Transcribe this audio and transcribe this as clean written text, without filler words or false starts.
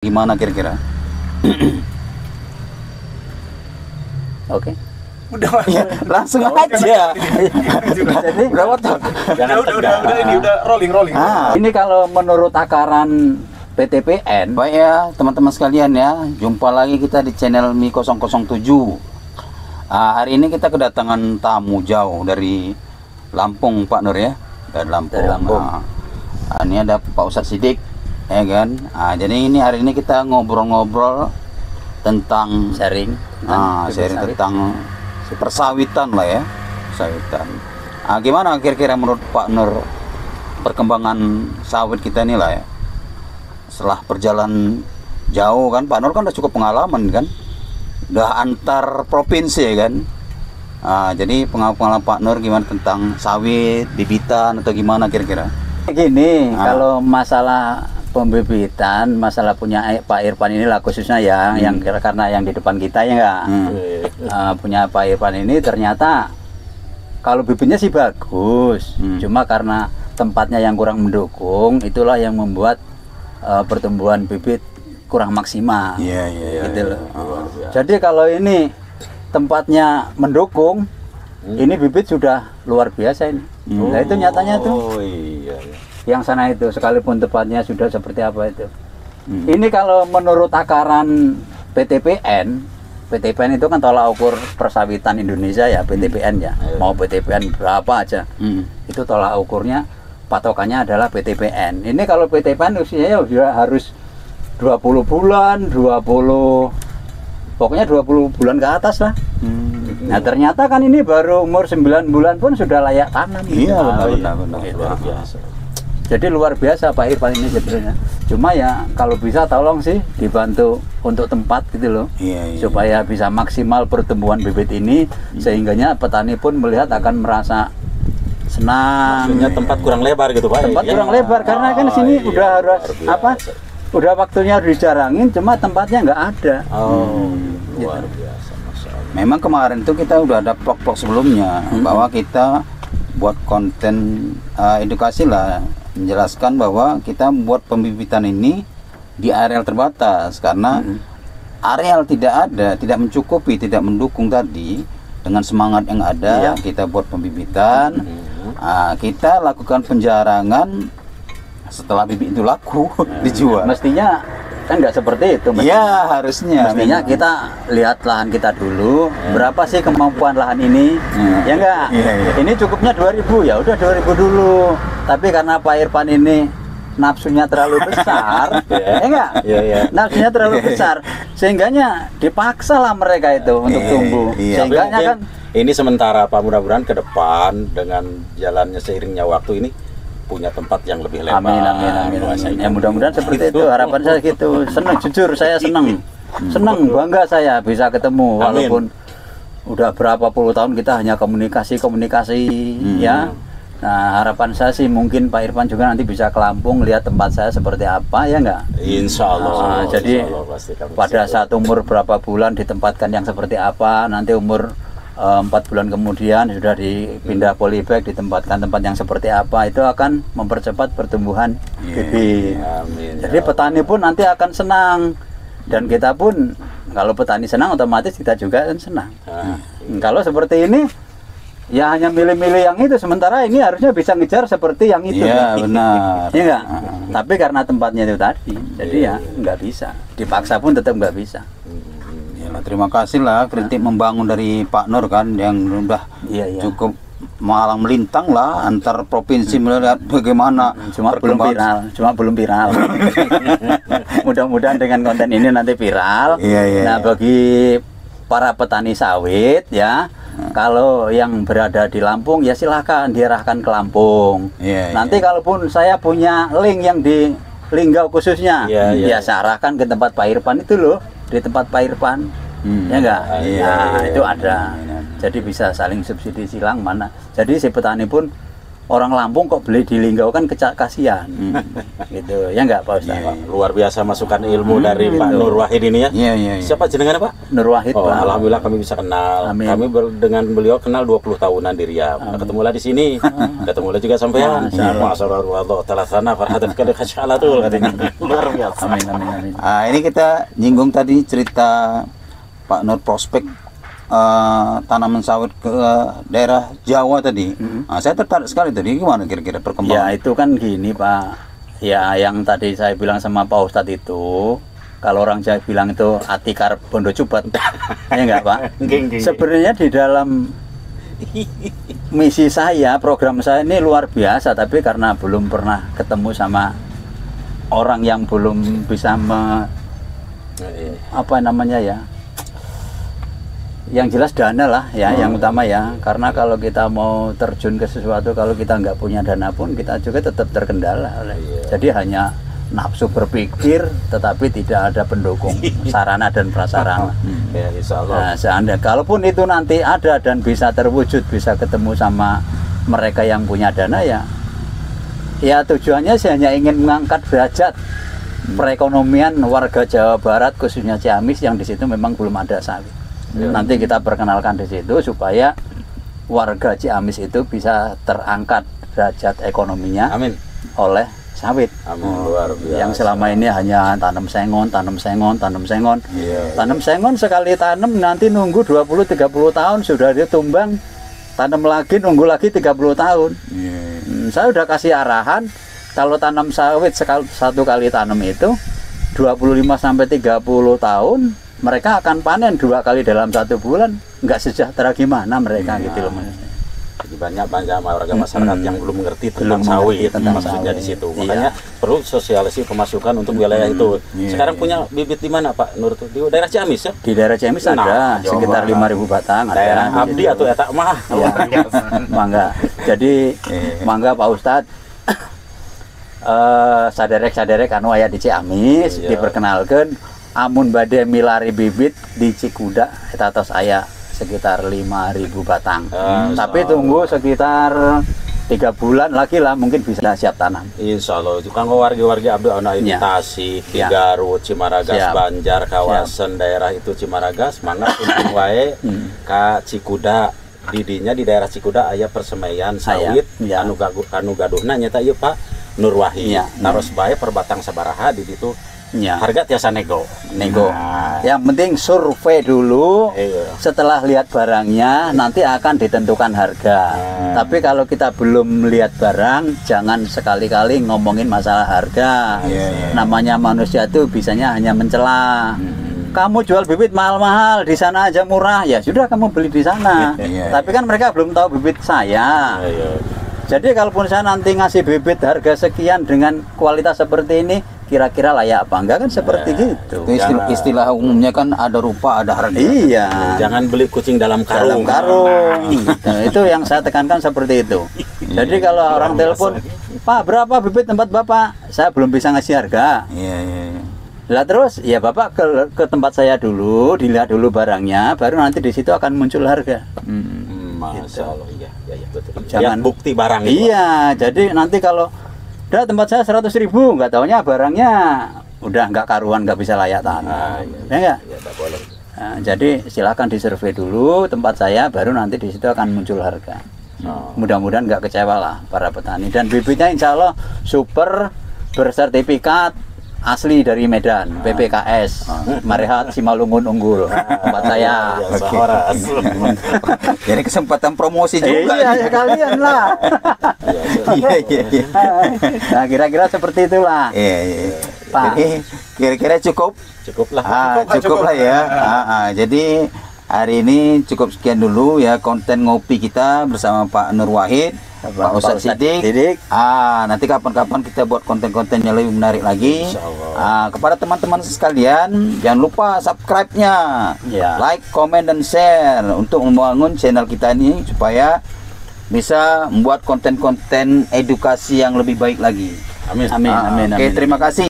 Gimana kira-kira? Oke. Udah, Ya, langsung aja. Jadi berapa tuh? udah ini udah rolling. Ini kalau menurut takaran PTPN, baik ya teman-teman sekalian ya, jumpa lagi kita di channel Mi 007. Hari ini kita kedatangan tamu jauh dari Lampung, Pak Nur ya, dari Lampung. Dari Lampung. Ini ada Pak Ustadz Sidik, ya kan. Jadi ini hari ini kita ngobrol-ngobrol tentang sharing tentang persawitan lah ya, persawitan. Gimana kira-kira menurut Pak Nur perkembangan sawit kita ini lah ya? Setelah berjalan jauh kan, Pak Nur kan udah cukup pengalaman kan, udah antar provinsi ya kan. Jadi pengalaman Pak Nur gimana tentang sawit, bibitan atau gimana kira-kira? Gini, kalau masalah pembibitan, masalah punya Pak Irfan inilah khususnya ya, yang karena yang di depan kita ya enggak. Punya Pak Irfan ini ternyata kalau bibitnya sih bagus, cuma karena tempatnya yang kurang mendukung, itulah yang membuat pertumbuhan bibit kurang maksimal. Gitu loh. Jadi kalau ini tempatnya mendukung, ini bibit sudah luar biasa ini. Nah itu nyatanya tuh. Yang sana itu sekalipun tempatnya sudah seperti apa itu. Ini kalau menurut takaran PTPN itu kan tolak ukur persawitan Indonesia ya, PTPN ya. Mau PTPN berapa aja, itu tolak ukurnya, patokannya adalah PTPN. Ini kalau PTPN usianya ya harus 20 bulan, pokoknya 20 bulan ke atas lah. Nah ternyata kan ini baru umur 9 bulan pun sudah layak tanam. Iya, benar. Luar biasa. Jadi luar biasa Pak Irfan ini sebenarnya. Cuma ya kalau bisa tolong sih dibantu untuk tempat gitu loh. Supaya bisa maksimal pertumbuhan bibit ini, sehingganya petani pun melihat akan merasa senang. Maksudnya tempat kurang lebar gitu Pak. Tempat kurang lebar karena kan sini udah harus apa? Udah waktunya dijarangin, cuma tempatnya nggak ada. Luar biasa, Masya Allah. Memang kemarin tuh kita udah ada vlog sebelumnya bahwa kita buat konten edukasi lah, menjelaskan bahwa kita buat pembibitan ini di areal terbatas karena areal tidak ada, tidak mencukupi, tidak mendukung tadi. Dengan semangat yang ada kita buat pembibitan, kita lakukan penjarangan. Setelah bibit itu laku dijual. Mestinya kan nggak seperti itu. Iya harusnya. Mestinya kita lihat lahan kita dulu, berapa sih kemampuan lahan ini, ya enggak? Ini cukupnya 2000, ya udah 2000 dulu. Tapi karena Pak Irfan ini nafsunya terlalu besar, ya enggak? Nafsunya terlalu besar, sehingganya dipaksa lah mereka itu untuk tumbuh. Sehingganya kan ini sementara Pak, mudah-mudahan ke depan dengan jalannya seiringnya waktu ini punya tempat yang lebih lebar. Amin. Ya mudah-mudahan seperti itu, harapan saya gitu. Senang, jujur saya senang, bangga saya bisa ketemu. Walaupun udah berapa puluh tahun kita hanya komunikasi ya. Nah harapan saya sih mungkin Pak Irfan juga nanti bisa ke Lampung lihat tempat saya seperti apa, ya enggak? Insya Allah. Jadi pada saat umur berapa bulan ditempatkan yang seperti apa, nanti umur 4 bulan kemudian sudah dipindah polybag, ditempatkan tempat yang seperti apa, itu akan mempercepat pertumbuhan bibit. Jadi petani pun nanti akan senang, dan kita pun kalau petani senang otomatis kita juga akan senang. Kalau seperti ini ya hanya milih-milih yang itu, sementara ini harusnya bisa ngejar seperti yang itu. Iya benar. Iya enggak? Tapi karena tempatnya itu tadi, jadi ya nggak bisa, dipaksa pun tetap nggak bisa. Terima kasih lah kritik membangun dari Pak Nur kan, yang udah cukup malang melintang lah antar provinsi melihat bagaimana. Cuma belum viral. Mudah-mudahan dengan konten ini nanti viral. Nah bagi para petani sawit ya, kalau yang berada di Lampung ya silahkan diarahkan ke Lampung. Nanti kalaupun saya punya link yang di Linggau khususnya, ya saya arahkan ke tempat Pak Irfan itu loh, di tempat Pak Irfan, ya enggak? Nah itu ada. Jadi bisa saling subsidi silang mana. Jadi si petani pun orang Lampung kok beli di Linggau kan kasihan. Gitu. Ya enggak Pak Ustaz? Luar biasa masukan ilmu dari Pak Nur Wahid ini ya. Iya, iya. Siapa jenengan Pak? Nur Wahid, Oh, Pak. alhamdulillah kami bisa kenal. Amin. Kami dengan beliau kenal 20 tahunan di Riau. Ketemulah di sini. Ketemulah juga sampean. Masyaallah taala sana farhatan kada khasyalatul katanya. Luar biasa. Amin, amin, amin. Ini kita nyinggung tadi cerita Pak Nur prospek tanaman sawit ke daerah Jawa tadi. Saya tertarik sekali tadi, gimana kira-kira Ya perkembangan? itu kan gini Pak. Ya yang tadi saya bilang sama Pak Ustadz itu, kalau orang Jawa bilang itu atikar bondo cubat. Ya enggak Pak? Sebenarnya di dalam misi saya, program saya ini luar biasa, tapi karena belum pernah ketemu sama orang yang belum bisa apa namanya ya, yang jelas dana lah ya, yang utama ya. Karena kalau kita mau terjun ke sesuatu, kalau kita nggak punya dana pun kita juga tetap terkendala. Jadi hanya nafsu berpikir, tetapi tidak ada pendukung sarana dan prasarana. Ya, insya Allah. Nah, seandainya kalaupun itu nanti ada dan bisa terwujud, bisa ketemu sama mereka yang punya dana ya, ya tujuannya saya hanya ingin mengangkat derajat perekonomian warga Jawa Barat, khususnya Ciamis yang di situ memang belum ada sawit. Nanti kita perkenalkan di situ supaya warga Ciamis itu bisa terangkat derajat ekonominya Amin. oleh sawit. Amin. Luar biasa. Yang selama ini hanya tanam sengon, tanam sengon, tanam sengon. Tanam sengon sekali tanam nanti nunggu 20-30 tahun sudah dia tumbang, tanam lagi nunggu lagi 30 tahun. Saya udah kasih arahan kalau tanam sawit satu kali tanam itu 25-30 tahun mereka akan panen 2 kali dalam 1 bulan. Nggak sejahtera gimana mereka gitu loh. Jadi banyak warga masyarakat yang belum mengerti tentang sawit, maksudnya di situ. Makanya perlu sosialisasi pemasukan untuk wilayah itu. Sekarang punya bibit di mana Pak Nur? Di daerah Ciamis ya? Di daerah Ciamis ada sekitar 5.000 batang. Daerah ada. Abdi atau etak mah? Ya, mangga. Jadi mangga Pak Ustadz, saderek anu aya di Ciamis diperkenalkan. Amun badhe milari bibit di Cikuda eta tos aya sekitar 5.000 batang. Tapi tunggu sekitar 3 bulan lagi lah mungkin bisa siap tanam. Insya Allah itu kanggo warga-warga Abdi ana itu Tasik, Garut, Cimaragas, Banjar, kawasan daerah itu Cimaragas, mangga kunjung wae ka Cikuda. Didinya di daerah Cikuda aya persemaian sawit anu gaduhna nyata ieu Pak Nur Wahid. Taros bae per batang sabaraha di ditu. Harga tiasa nego. Yang penting survei dulu. Setelah lihat barangnya nanti akan ditentukan harga. Tapi kalau kita belum lihat barang, jangan sekali-kali ngomongin masalah harga. Namanya manusia itu bisanya hanya mencela. Kamu jual bibit mahal-mahal, di sana aja murah, ya sudah kamu beli di sana. Tapi kan mereka belum tahu bibit saya. Jadi kalaupun saya nanti ngasih bibit harga sekian dengan kualitas seperti ini, kira-kira layak apa enggak kan seperti gitu. Istilah umumnya kan ada rupa, ada harga. Iya. Jangan beli kucing dalam karung. Nah, itu yang saya tekankan seperti itu. Jadi kalau orang telepon, Pak berapa bibit tempat Bapak? Saya belum bisa ngasih harga. Lah terus ya Bapak ke tempat saya dulu, dilihat dulu barangnya, baru nanti di situ akan muncul harga. Masya Allah, iya betul. Jangan bukti barang. Iya, jadi nanti kalau udah tempat saya 100.000, nggak taunya barangnya udah nggak karuan, nggak bisa layak tanam. Ya enggak? Boleh. Nah, jadi silakan disurvei dulu tempat saya, baru nanti di situ akan muncul harga. Mudah-mudahan nggak kecewa lah para petani. Dan bibitnya insya Allah super bersertifikat asli dari Medan, PPKS, Marehat Simalungun Unggul, tempat saya. Jadi kesempatan promosi juga. Iya, ya kalian lah. Nah, kira-kira seperti itulah. Pak. Jadi kira-kira cukup lah. Cukup lah ya. Jadi hari ini cukup sekian dulu ya konten ngopi kita bersama Pak Nur Wahid, Pak Ustadz Siddiq. Nanti kapan-kapan kita buat konten-konten yang lebih menarik lagi. Kepada teman-teman sekalian, jangan lupa subscribe-nya, like, comment, dan share untuk membangun channel kita ini supaya bisa membuat konten-konten edukasi yang lebih baik lagi. Amin. Oke, terima kasih.